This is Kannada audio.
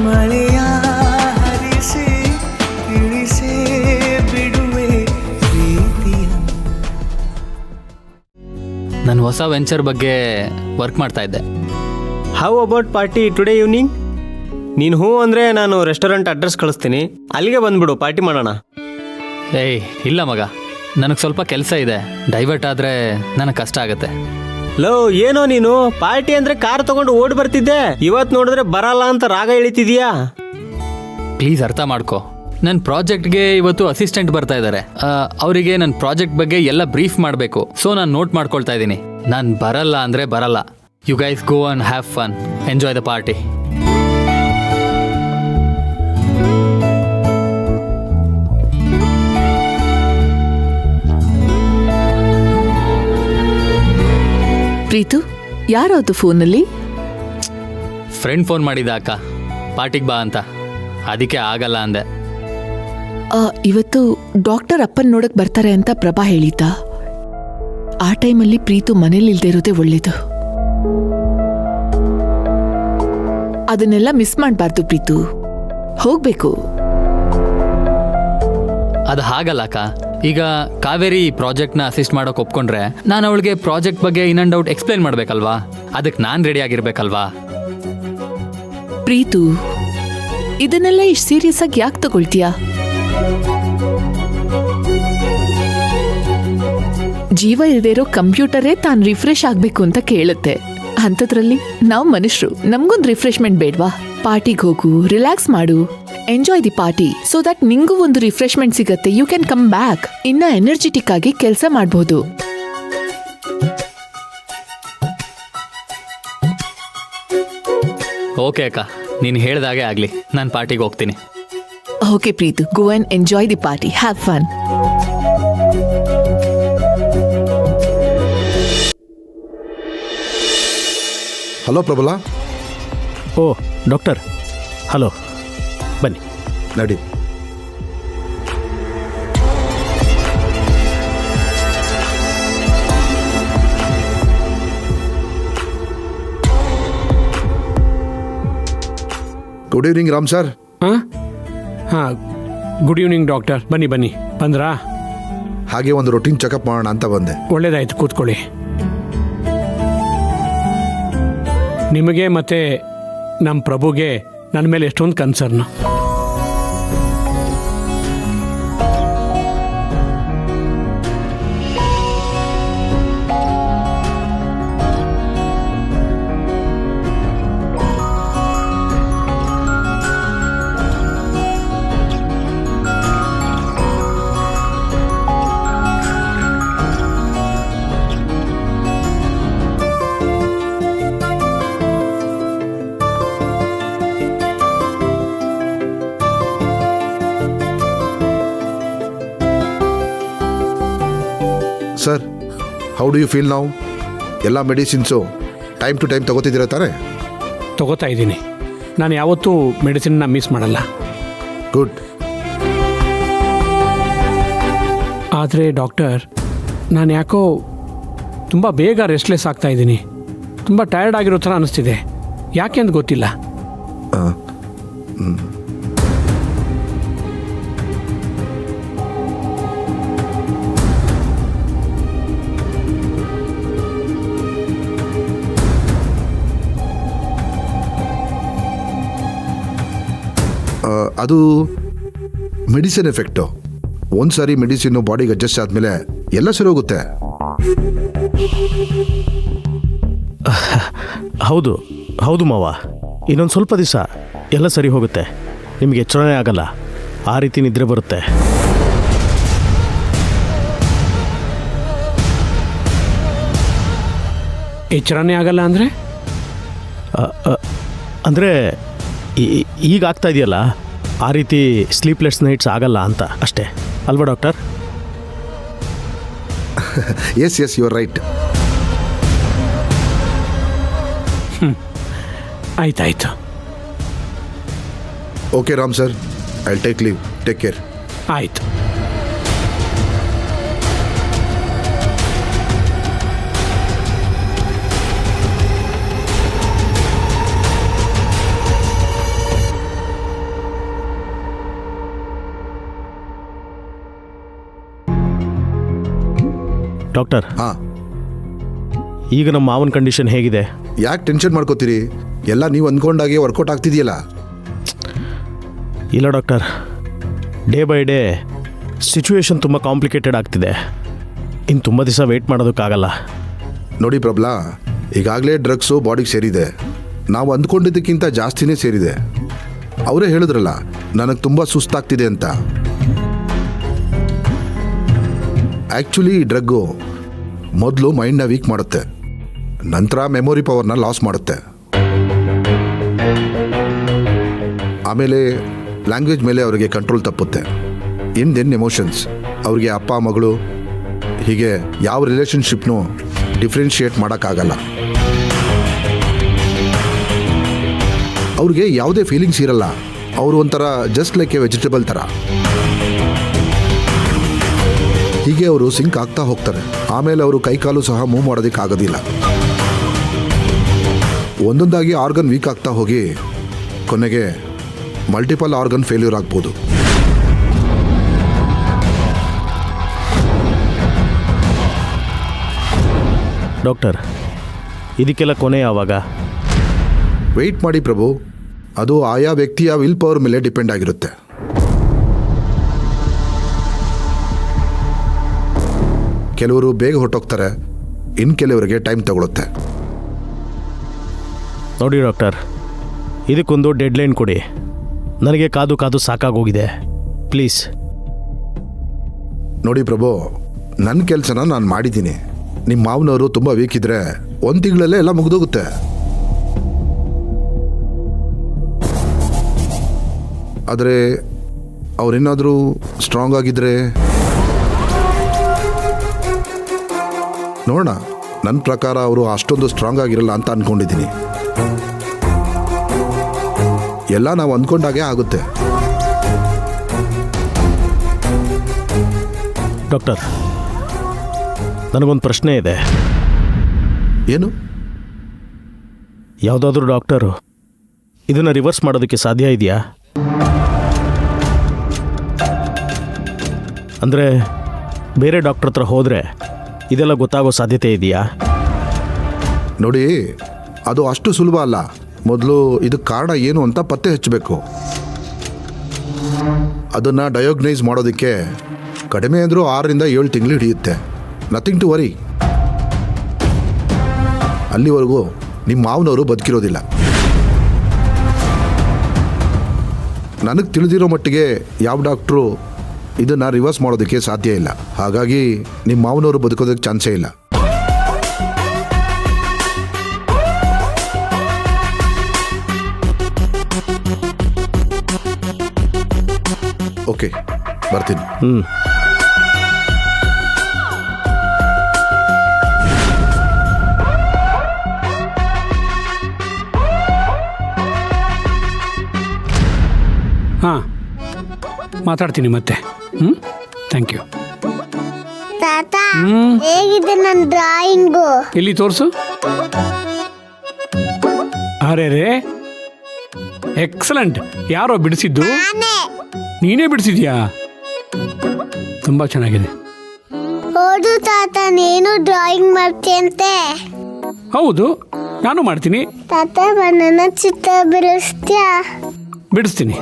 ಮಳೆಯ ಹರಿಸಿ ತಿಳಿಸೇ ಬಿಡುವೆ ಪ್ರೀತಿಯ. ನನ್ನ ಹೊಸ ವೆಂಚರ್ ಬಗ್ಗೆ ವರ್ಕ್ ಮಾಡ್ತಾ ಇದ್ದೆ. How about party today evening? ನೀನು ಹ್ಞೂ ಅಂದರೆ ನಾನು ರೆಸ್ಟೋರೆಂಟ್ ಅಡ್ರೆಸ್ ಕಳಿಸ್ತೀನಿ, ಅಲ್ಲಿಗೆ ಬಂದ್ಬಿಡು, ಪಾರ್ಟಿ ಮಾಡೋಣ. ಏಯ್ ಇಲ್ಲ ಮಗ, ನನಗೆ ಸ್ವಲ್ಪ ಕೆಲಸ ಇದೆ. ಡೈವರ್ಟ್ ಆದರೆ ನನಗೆ ಕಷ್ಟ ಆಗುತ್ತೆ. ಲೋ ಏನೋ ನೀನು ಪಾರ್ಟಿ ಅಂದರೆ ಕಾರ್ ತಗೊಂಡು ಓಡಿ ಬರ್ತಿದ್ದೆ, ಇವತ್ತು ನೋಡಿದ್ರೆ ಬರಲ್ಲ ಅಂತ ರಾಗ ಎಳಿತಿದ್ಯಾ? ಪ್ಲೀಸ್ ಅರ್ಥ ಮಾಡ್ಕೊ. ನನ್ನ ಪ್ರಾಜೆಕ್ಟ್ಗೆ ಇವತ್ತು ಅಸಿಸ್ಟೆಂಟ್ ಬರ್ತಾ ಇದ್ದಾರೆ. ಅವರಿಗೆ ನನ್ನ ಪ್ರಾಜೆಕ್ಟ್ ಬಗ್ಗೆ ಎಲ್ಲ ಬ್ರೀಫ್ ಮಾಡಬೇಕು. ಸೊ ನಾನು ನೋಟ್ ಮಾಡ್ಕೊಳ್ತಾ ಇದ್ದೀನಿ. ನಾನು ಬರಲ್ಲ ಅಂದರೆ ಬರಲ್ಲ. You guys go and have fun, enjoy the party. Preethu, ಯಾರದು ಫೋನಲ್ಲಿ? ಫ್ರೆಂಡ್ ಫೋನ್ ಮಾಡಿದ ಅಕ್ಕ, ಪಾರ್ಟಿಗೆ ಬಾ ಅಂತ. ಅದಕ್ಕೆ ಆಗಲ್ಲ ಅಂದೆ. ಇವತ್ತು ಡಾಕ್ಟರ್ ಅಪ್ಪನ್ ನೋಡಕ್ ಬರ್ತಾರೆ ಅಂತ ಪ್ರಭಾ ಹೇಳಿದ್ದ. ಆ ಟೈಮಲ್ಲಿ ಪ್ರೀತು ಮನೇಲಿ ಇಲ್ದೇ ಇರೋದೇ ಒಳ್ಳೇದು. ಅದನ್ನೆಲ್ಲ ಮಿಸ್ ಮಾಡಬಾರ್ದು ಪ್ರೀತು, ಹೋಗ್ಬೇಕು. ಅದು ಹಾಗಲ್ಲ ಅಕ್ಕ. ಈಗ ಕಾವೇರಿ ಪ್ರಾಜೆಕ್ಟ್ನ ಅಸಿಸ್ಟ್ ಮಾಡೋಕೆ ಒಪ್ಕೊಂಡ್ರೆ ನಾನು ಅವಳಿಗೆ ಪ್ರಾಜೆಕ್ಟ್ ಬಗ್ಗೆ ಇನ್ ಅಂಡ್ ಔಟ್ ಎಕ್ಸ್ಪ್ಲೈನ್ ಮಾಡಬೇಕಲ್ವಾ? ಅದಕ್ಕೆ ನಾನು ರೆಡಿ ಆಗಿರ್ಬೇಕಲ್ವಾ? ಪ್ರೀತು, ಇದನ್ನೆಲ್ಲ ಇಷ್ಟು ಸೀರಿಯಸ್ ಆಗಿ ಯಾಕೆ ತಗೊಳ್ತೀಯಾ? ಜೀವ ಇಲ್ದೇ ಇರೋ ಕಂಪ್ಯೂಟರೇ ತಾನು ರಿಫ್ರೆಶ್ ಆಗ್ಬೇಕು ಅಂತ ಕೇಳುತ್ತೆ. ಅಂಥದ್ರಲ್ಲಿ ನಾವು ಮನುಷ್ಯರು, ನಮ್ಗೊಂದು ರಿಫ್ರೆಶ್ಮೆಂಟ್ ಬೇಡ್ವಾ? ಪಾರ್ಟಿಗೆ ಹೋಗು, ರಿಲ್ಯಾಕ್ಸ್ ಮಾಡು, enjoy the party, so that ನಿಂಗೂ ಒಂದು ರಿಫ್ರೆಶ್ಮೆಂಟ್ ಸಿಗತ್ತೆ. ಯು ಕ್ಯಾನ್ ಕಮ್ ಬ್ಯಾಕ್, ಇನ್ನ ಎನರ್ಜೆಟಿಕ್ ಆಗಿ ಕೆಲಸ ಮಾಡಬಹುದು. ಓಕೆ ಅಕ್ಕ, ನೀನು ಹೇಳ್ದಾಗೆ ಆಗಲಿ. ನಾನು ಪಾರ್ಟಿಗೆ ಹೋಗ್ತೀನಿ. Okay Preethu, go and enjoy the party, have fun. Hello ಪ್ರಬಲ. ಓ ಡಾಕ್ಟರ್, ಹಲೋ, ಬನ್ನಿ ನಡಿ. Good evening Ram sir. ಹಾಂ, ಗುಡ್ ಈವ್ನಿಂಗ್ ಡಾಕ್ಟರ್. ಬನ್ನಿ ಬನ್ನಿ. ಬಂದ್ರಾ? ಹಾಗೆ ಒಂದು ರೊಟೀನ್ ಚೆಕಪ್ ಮಾಡೋಣ ಅಂತ ಬಂದೆ. ಒಳ್ಳೇದಾಯ್ತು, ಕೂತ್ಕೊಳ್ಳಿ. ನಿಮಗೆ ಮತ್ತು ನಮ್ಮ ಪ್ರಭುಗೆ ನನ್ನ ಮೇಲೆ ಎಷ್ಟೊಂದು concern. Sir, how do you feel ನಾವು? ಎಲ್ಲ ಮೆಡಿಸಿನ್ಸು ಟೈಮ್ ಟು ಟೈಮ್ ತಗೋತಿದ್ದೀರಾ ತಾನೇ? ತಗೋತಾ ಇದ್ದೀನಿ. ನಾನು ಯಾವತ್ತೂ ಮೆಡಿಸಿನ್ನ ಮಿಸ್ ಮಾಡಲ್ಲ. ಗುಡ್. ಆದರೆ ಡಾಕ್ಟರ್, ನಾನು ಯಾಕೋ ತುಂಬ ಬೇಗ ರೆಸ್ಟ್ಲೆಸ್ ಆಗ್ತಾ ಇದ್ದೀನಿ. ತುಂಬ ಟಯರ್ಡ್ ಆಗಿರೋ ಥರ ಅನ್ನಿಸ್ತಿದೆ. ಯಾಕೆ ಅಂತ ಗೊತ್ತಿಲ್ಲ. ಅದು ಮೆಡಿಸಿನ್ ಎಫೆಕ್ಟು. ಒಂದು ಸಾರಿ ಮೆಡಿಸಿನ್ನು ಬಾಡಿಗೆ ಅಡ್ಜಸ್ಟ್ ಆದಮೇಲೆ ಎಲ್ಲ ಸರಿ ಹೋಗುತ್ತೆ. ಹೌದು ಹೌದು ಮಾವ, ಇನ್ನೊಂದು ಸ್ವಲ್ಪ ದಿವಸ ಎಲ್ಲ ಸರಿ ಹೋಗುತ್ತೆ. ನಿಮಗೆ ಎಚ್ಚರನೇ ಆಗಲ್ಲ, ಆ ರೀತಿ ನಿದ್ರೆ ಬರುತ್ತೆ. ಎಚ್ಚರನೇ ಆಗಲ್ಲ ಅಂದರೆ ಅಂದರೆ ಈಗ ಆಗ್ತಾ ಇದೆಯಲ್ಲ, ಆ ರೀತಿ ಸ್ಲೀಪ್ಲೆಸ್ ನೈಟ್ಸ್ ಆಗಲ್ಲ ಅಂತ ಅಷ್ಟೇ ಅಲ್ವಾ doctor? Yes yes, you are right. ಆಯ್ತಾಯ್ತು. Okay Ram sir, I will take leave. Take care. ಆಯಿತು. ಡಾಕ್ಟರ್, ಹಾಂ, ಈಗ ನಮ್ಮ ಮಾವನ ಕಂಡೀಷನ್ ಹೇಗಿದೆ? ಯಾಕೆ ಟೆನ್ಷನ್ ಮಾಡ್ಕೋತೀರಿ? ಎಲ್ಲ ನೀವು ಅಂದ್ಕೊಂಡಾಗೆ ವರ್ಕೌಟ್ ಆಗ್ತಿದೆಯಲ್ಲ. ಇಲ್ಲ doctor, day by day situation ತುಂಬ ಕಾಂಪ್ಲಿಕೇಟೆಡ್ ಆಗ್ತಿದೆ. ಇನ್ನು ತುಂಬ ದಿವಸ ವೆಯ್ಟ್ ಮಾಡೋದಕ್ಕಾಗಲ್ಲ. ನೋಡಿ ಪ್ರಬ್ಲಾ, ಈಗಾಗಲೇ ಡ್ರಗ್ಸು ಬಾಡಿಗೆ ಸೇರಿದೆ. ನಾವು ಅಂದ್ಕೊಂಡಿದ್ದಕ್ಕಿಂತ ಜಾಸ್ತಿನೇ ಸೇರಿದೆ. ಅವರೇ ಹೇಳಿದ್ರಲ್ಲ, ನನಗೆ ತುಂಬ ಸುಸ್ತಾಗ್ತಿದೆ ಅಂತ. ಆ್ಯಕ್ಚುಲಿ ಈ ಡ್ರಗ್ಗು ಮೊದಲು ಮೈಂಡ್ನ ವೀಕ್ ಮಾಡುತ್ತೆ, ನಂತರ ಮೆಮೊರಿ ಪವರ್ನ ಲಾಸ್ ಮಾಡುತ್ತೆ, ಆಮೇಲೆ ಲ್ಯಾಂಗ್ವೇಜ್ ಮೇಲೆ ಅವರಿಗೆ ಕಂಟ್ರೋಲ್ ತಪ್ಪುತ್ತೆ. ಇನ್ ದೆನ್ ಎಮೋಷನ್ಸ್, ಅವ್ರಿಗೆ ಅಪ್ಪ ಮಗಳು ಹೀಗೆ ಯಾವ ರಿಲೇಷನ್ಶಿಪ್ನೂ ಡಿಫ್ರೆನ್ಷಿಯೇಟ್ ಮಾಡೋಕ್ಕಾಗಲ್ಲ. ಅವ್ರಿಗೆ ಯಾವುದೇ ಫೀಲಿಂಗ್ಸ್ ಇರಲ್ಲ. ಅವರು ಒಂಥರ ಜಸ್ಟ್ ಲೈಕ್ ಎ ವೆಜಿಟೇಬಲ್ ಥರ. ಹೀಗೆ ಅವರು ಸಿಂಕ್ ಆಗ್ತಾ ಹೋಗ್ತಾರೆ. ಆಮೇಲೆ ಅವರು ಕೈಕಾಲು ಸಹ ಮೂವ್ ಮಾಡೋದಕ್ಕಾಗೋದಿಲ್ಲ. ಒಂದೊಂದಾಗಿ ಆರ್ಗನ್ ವೀಕ್ ಆಗ್ತಾ ಹೋಗಿ ಕೊನೆಗೆ ಮಲ್ಟಿಪಲ್ ಆರ್ಗನ್ ಫೇಲ್ಯೂರ್ ಆಗ್ಬೋದು. ಡಾಕ್ಟರ್, ಇದಕ್ಕೆಲ್ಲ ಕೊನೆ ಯಾವಾಗ? ವೆಯ್ಟ್ ಮಾಡಿ ಪ್ರಭು, ಅದು ಆಯಾ ವ್ಯಕ್ತಿಯ ವಿಲ್ ಪವರ್ ಮೇಲೆ ಡಿಪೆಂಡ್ ಆಗಿರುತ್ತೆ. ಕೆಲವರು ಬೇಗ ಹೊರಟೋಗ್ತಾರೆ, ಇನ್ನು ಕೆಲವರಿಗೆ ಟೈಮ್ ತಗೊಳುತ್ತೆ. ನೋಡಿ ಡಾಕ್ಟರ್, ಇದಕ್ಕೊಂದು ಡೆಡ್ಲೈನ್ ಕೊಡಿ. ನನಗೆ ಕಾದು ಕಾದು ಸಾಕಾಗೋಗಿದೆ, ಪ್ಲೀಸ್. ನೋಡಿ ಪ್ರಭು, ನನ್ನ ಕೆಲಸನ ನಾನು ಮಾಡಿದ್ದೀನಿ. ನಿಮ್ಮ ಮಾವನವರು ತುಂಬ ವೀಕ್ ಇದ್ದರೆ 1 ತಿಂಗಳಲ್ಲೇ ಎಲ್ಲ ಮುಗಿದೋಗುತ್ತೆ. ಆದರೆ ಅವರೇನಾದರೂ ಸ್ಟ್ರಾಂಗ್ ಆಗಿದ್ದರೆ ನೋಡೋಣ. ನನ್ನ ಪ್ರಕಾರ ಅವರು ಅಷ್ಟೊಂದು ಸ್ಟ್ರಾಂಗ್ ಆಗಿರಲ್ಲ ಅಂತ ಅಂದ್ಕೊಂಡಿದ್ದೀನಿ. ಎಲ್ಲ ನಾವು ಅಂದ್ಕೊಂಡಾಗೆ ಆಗುತ್ತೆ. ಡಾಕ್ಟರ್, ನನಗೊಂದು ಪ್ರಶ್ನೆ ಇದೆ. ಏನು? ಯಾವುದಾದ್ರೂ ಡಾಕ್ಟರು ಇದನ್ನು ರಿವರ್ಸ್ ಮಾಡೋದಕ್ಕೆ ಸಾಧ್ಯ ಇದೆಯಾ? ಅಂದರೆ ಬೇರೆ ಡಾಕ್ಟರ್ ಹತ್ರ ಹೋದರೆ ಇದೆಲ್ಲ ಗೊತ್ತಾಗೋ ಸಾಧ್ಯತೆ ಇದೆಯಾ? ನೋಡಿ, ಅದು ಅಷ್ಟು ಸುಲಭ ಅಲ್ಲ. ಮೊದಲು ಇದಕ್ಕೆ ಕಾರಣ ಏನು ಅಂತ ಪತ್ತೆ ಹಚ್ಚಬೇಕು. ಅದನ್ನು ಡಯೋಗ್ನೈಸ್ ಮಾಡೋದಕ್ಕೆ ಕಡಿಮೆ ಅಂದರೂ 6 ರಿಂದ 7 ತಿಂಗಳು ಹಿಡಿಯುತ್ತೆ. Nothing to worry. ಅಲ್ಲಿವರೆಗೂ ನಿಮ್ಮ ಮಾವನವರು ಬದುಕಿರೋದಿಲ್ಲ. ನನಗೆ ತಿಳಿದಿರೋ ಮಟ್ಟಿಗೆ ಯಾವ ಡಾಕ್ಟ್ರು ಇದನ್ನು ರಿವರ್ಸ್ ಮಾಡೋದಕ್ಕೆ ಸಾಧ್ಯ ಇಲ್ಲ. ಹಾಗಾಗಿ ನಿಮ್ಮ ಮಾವನವರು ಬದುಕೋದಕ್ಕೆ ಚಾನ್ಸೇ ಇಲ್ಲ. ಓಕೆ, ಬರ್ತೀನಿ. ಹಾಂ, ಮಾತಾಡ್ತೀನಿ ಮತ್ತೆ. Thank you. ತಾತ, ಹೇಗಿದೆ ನನ್ನ ಡ್ರಾಯಿಂಗು? ಎಲ್ಲಿ ತೋರಿಸು. ಅರೆ ರೇ, ಎಕ್ಸಲೆಂಟ್. ಯಾರೋ ಬಿಡಿಸಿದ್ದು? ನೀನೇ ಬಿಡಿಸಿದ್ಯಾ? ತುಂಬ ಚೆನ್ನಾಗಿದೆ. ಹೌದು ತಾತ, ನೀನು ಡ್ರಾಯಿಂಗ್ ಮಾಡ್ತೀಯಂತೆ. ಹೌದು, ನಾನು ಮಾಡ್ತೀನಿ. ತಾತ, ನನ್ನ ಚಿತ್ರ ಬಿಡಿಸ್ತೀಯಾ? ಬಿಡಿಸ್ತೀನಿ.